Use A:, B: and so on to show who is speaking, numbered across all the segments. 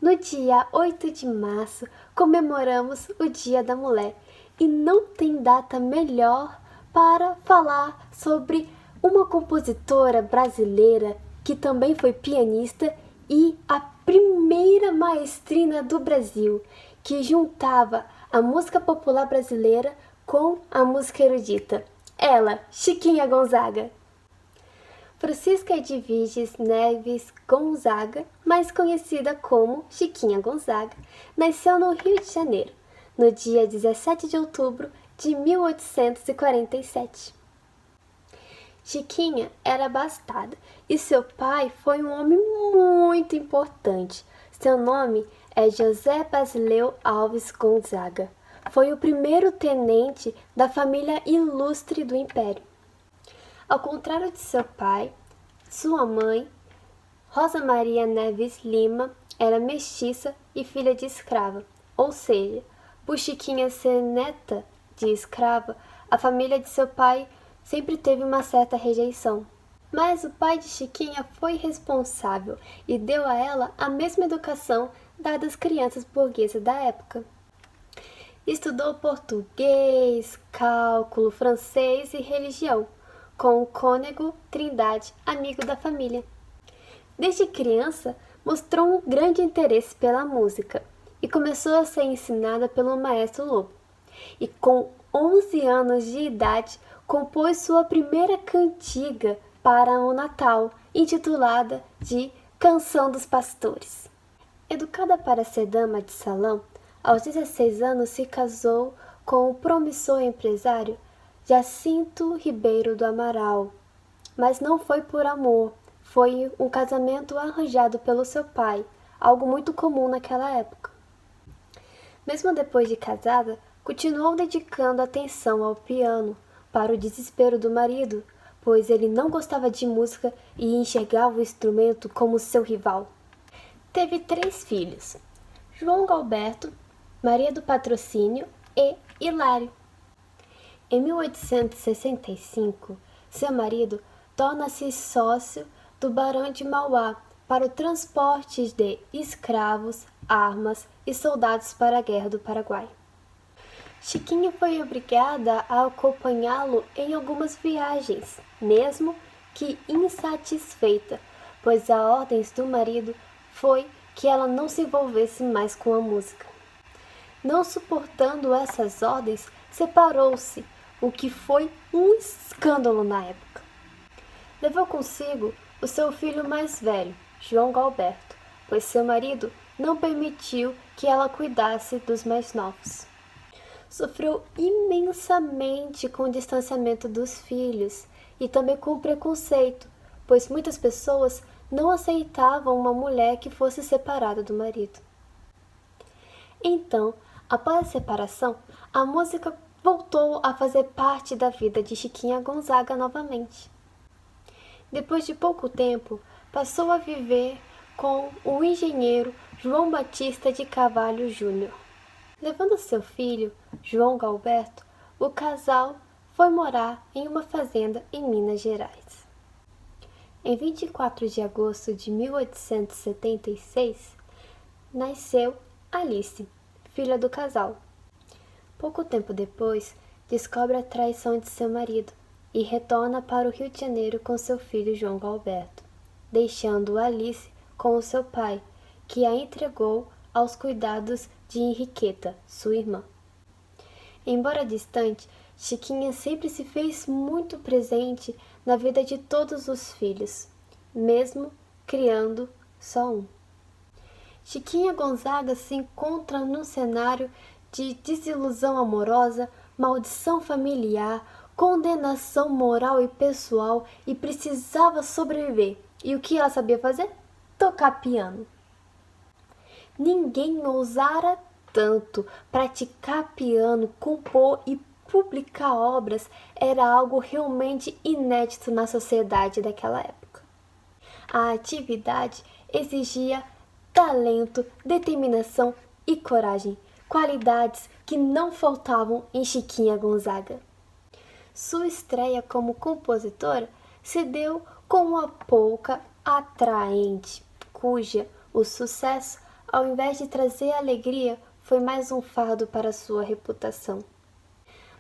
A: No dia 8 de março, comemoramos o Dia da Mulher e não tem data melhor para falar sobre uma compositora brasileira que também foi pianista e a primeira maestrina do Brasil, que juntava a música popular brasileira com a música erudita. Ela, Chiquinha Gonzaga. Francisca Edviges Neves Gonzaga, mais conhecida como Chiquinha Gonzaga, nasceu no Rio de Janeiro, no dia 17 de outubro de 1847. Chiquinha era abastada e seu pai foi um homem muito importante. Seu nome é José Basileu Alves Gonzaga. Foi o primeiro tenente da família ilustre do Império. Ao contrário de seu pai, sua mãe, Rosa Maria Neves Lima, era mestiça e filha de escrava, ou seja, por Chiquinha ser neta de escrava, a família de seu pai sempre teve uma certa rejeição. Mas o pai de Chiquinha foi responsável e deu a ela a mesma educação dada às crianças burguesas da época. Estudou português, cálculo, francês e religião, com o cônego Trindade, amigo da família. Desde criança, mostrou um grande interesse pela música e começou a ser ensinada pelo maestro Lobo. E com 11 anos de idade, compôs sua primeira cantiga para o Natal, intitulada de Canção dos Pastores. Educada para ser dama de salão, aos 16 anos se casou com o promissor empresário Jacinto Ribeiro do Amaral. Mas não foi por amor, foi um casamento arranjado pelo seu pai, algo muito comum naquela época. Mesmo depois de casada, continuou dedicando atenção ao piano, para o desespero do marido, pois ele não gostava de música e enxergava o instrumento como seu rival. Teve 3 filhos: João Galberto, Maria do Patrocínio e Hilário. Em 1865, seu marido torna-se sócio do Barão de Mauá para o transporte de escravos, armas e soldados para a Guerra do Paraguai. Chiquinha foi obrigada a acompanhá-lo em algumas viagens, mesmo que insatisfeita, pois a ordem do marido foi que ela não se envolvesse mais com a música. Não suportando essas ordens, separou-se, o que foi um escândalo na época. Levou consigo o seu filho mais velho, João Galberto, pois seu marido não permitiu que ela cuidasse dos mais novos. Sofreu imensamente com o distanciamento dos filhos e também com o preconceito, pois muitas pessoas não aceitavam uma mulher que fosse separada do marido. Então, após a separação, a música voltou a fazer parte da vida de Chiquinha Gonzaga novamente. Depois de pouco tempo, passou a viver com o engenheiro João Batista de Carvalho Júnior. Levando seu filho, João Galberto, o casal foi morar em uma fazenda em Minas Gerais. Em 24 de agosto de 1876, nasceu Alice, filha do casal. Pouco tempo depois, descobre a traição de seu marido e retorna para o Rio de Janeiro com seu filho João Galberto, deixando Alice com o seu pai, que a entregou aos cuidados de Henriqueta, sua irmã. Embora distante, Chiquinha sempre se fez muito presente na vida de todos os filhos, mesmo criando só um. Chiquinha Gonzaga se encontra num cenário de desilusão amorosa, maldição familiar, condenação moral e pessoal e precisava sobreviver. E o que ela sabia fazer? Tocar piano. Ninguém ousara tanto. Praticar piano, compor e publicar obras era algo realmente inédito na sociedade daquela época. A atividade exigia talento, determinação e coragem, qualidades que não faltavam em Chiquinha Gonzaga. Sua estreia como compositora se deu com uma polca atraente, cuja o sucesso ao invés de trazer alegria, foi mais um fardo para sua reputação.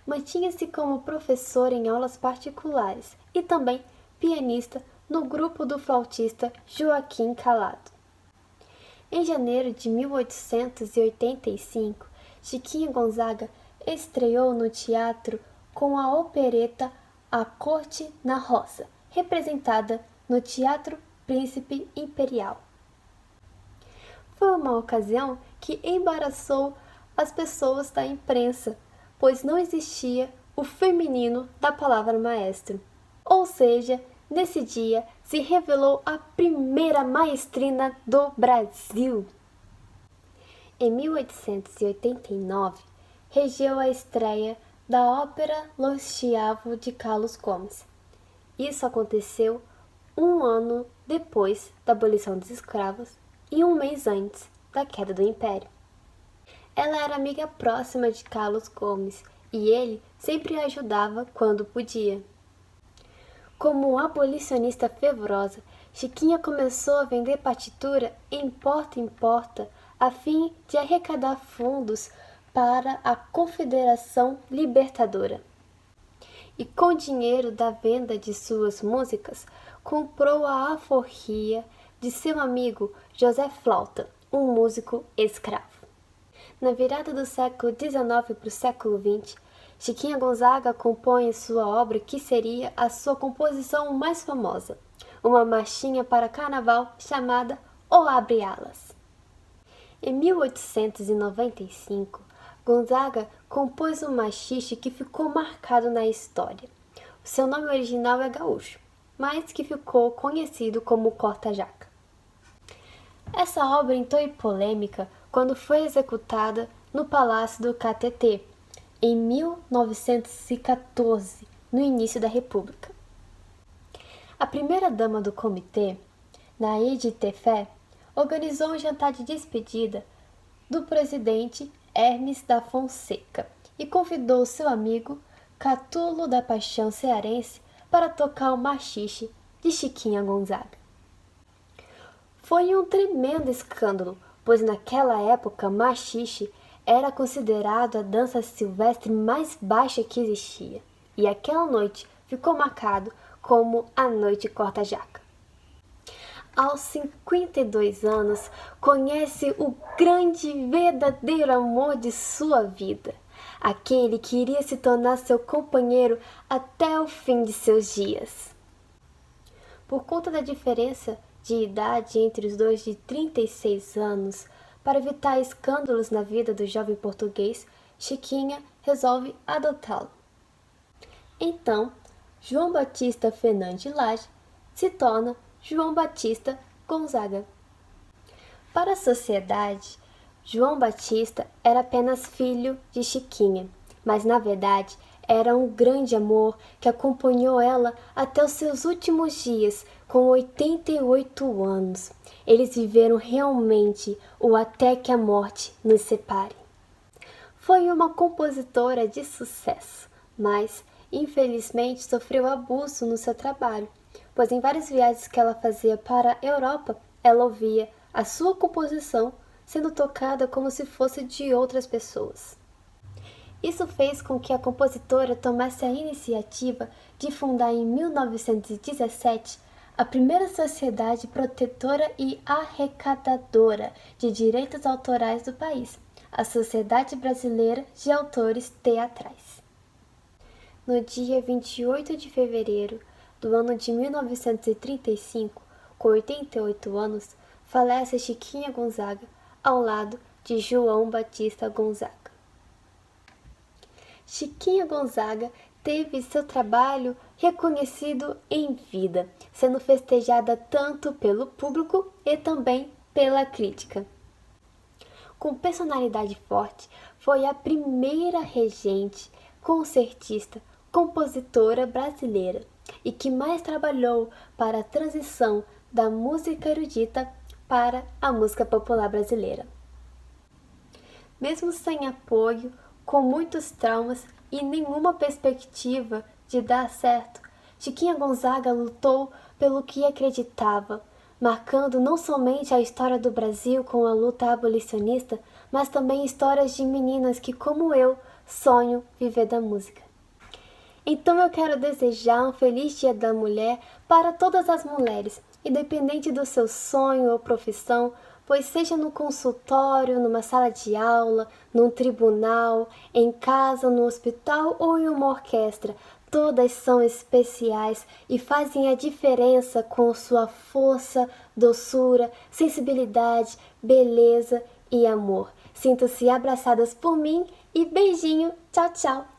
A: Mantinha-se como professor em aulas particulares e também pianista no grupo do flautista Joaquim Calado. Em janeiro de 1885, Chiquinha Gonzaga estreou no teatro com a opereta A Corte na Roça, representada no Teatro Príncipe Imperial. Foi uma ocasião que embaraçou as pessoas da imprensa, pois não existia o feminino da palavra maestro. Ou seja, nesse dia se revelou a primeira maestrina do Brasil. Em 1889, regeu a estreia da ópera Lo Schiavo de Carlos Gomes. Isso aconteceu um ano depois da abolição dos escravos e um mês antes da queda do Império. Ela era amiga próxima de Carlos Gomes e ele sempre a ajudava quando podia. Como abolicionista fervorosa, Chiquinha começou a vender partitura em porta a fim de arrecadar fundos para a Confederação Libertadora. E com dinheiro da venda de suas músicas, comprou a alforria de seu amigo José Flauta, um músico escravo. Na virada do século XIX para o século XX, Chiquinha Gonzaga compõe sua obra que seria a sua composição mais famosa, uma marchinha para carnaval chamada O Abre Alas. Em 1895, Gonzaga compôs um maxixe que ficou marcado na história. O seu nome original é gaúcho, mas que ficou conhecido como Corta-Jaca. Essa obra entrou em polêmica quando foi executada no Palácio do Catetê, em 1914, no início da República. A primeira-dama do comitê, Naide Tefé, organizou um jantar de despedida do presidente Hermes da Fonseca e convidou seu amigo Catulo da Paixão Cearense para tocar o maxixe de Chiquinha Gonzaga. Foi um tremendo escândalo, pois naquela época maxixe era considerado a dança silvestre mais baixa que existia, e aquela noite ficou marcado como a Noite Corta-Jaca. Aos 52 anos, conhece o grande e verdadeiro amor de sua vida, aquele que iria se tornar seu companheiro até o fim de seus dias. Por conta da diferença de idade entre os dois de 36 anos, para evitar escândalos na vida do jovem português, Chiquinha resolve adotá-lo. Então, João Batista Fernandes Lage se torna João Batista Gonzaga. Para a sociedade, João Batista era apenas filho de Chiquinha, mas na verdade era um grande amor que acompanhou ela até os seus últimos dias, com 88 anos. Eles viveram realmente o até que a morte nos separe. Foi uma compositora de sucesso, mas infelizmente sofreu abuso no seu trabalho, pois em várias viagens que ela fazia para a Europa, ela ouvia a sua composição sendo tocada como se fosse de outras pessoas. Isso fez com que a compositora tomasse a iniciativa de fundar em 1917 a primeira sociedade protetora e arrecadadora de direitos autorais do país, a Sociedade Brasileira de Autores Teatrais. No dia 28 de fevereiro do ano de 1935, com 88 anos, falece Chiquinha Gonzaga ao lado de João Batista Gonzaga. Chiquinha Gonzaga teve seu trabalho reconhecido em vida, sendo festejada tanto pelo público e também pela crítica. Com personalidade forte, foi a primeira regente, concertista, compositora brasileira e que mais trabalhou para a transição da música erudita para a música popular brasileira. Mesmo sem apoio, com muitos traumas e nenhuma perspectiva de dar certo, Chiquinha Gonzaga lutou pelo que acreditava, marcando não somente a história do Brasil com a luta abolicionista, mas também histórias de meninas que, como eu, sonham viver da música. Então eu quero desejar um feliz Dia da Mulher para todas as mulheres, independente do seu sonho ou profissão, pois seja no consultório, numa sala de aula, num tribunal, em casa, no hospital ou em uma orquestra, todas são especiais e fazem a diferença com sua força, doçura, sensibilidade, beleza e amor. Sintam-se abraçadas por mim e beijinho, tchau, tchau!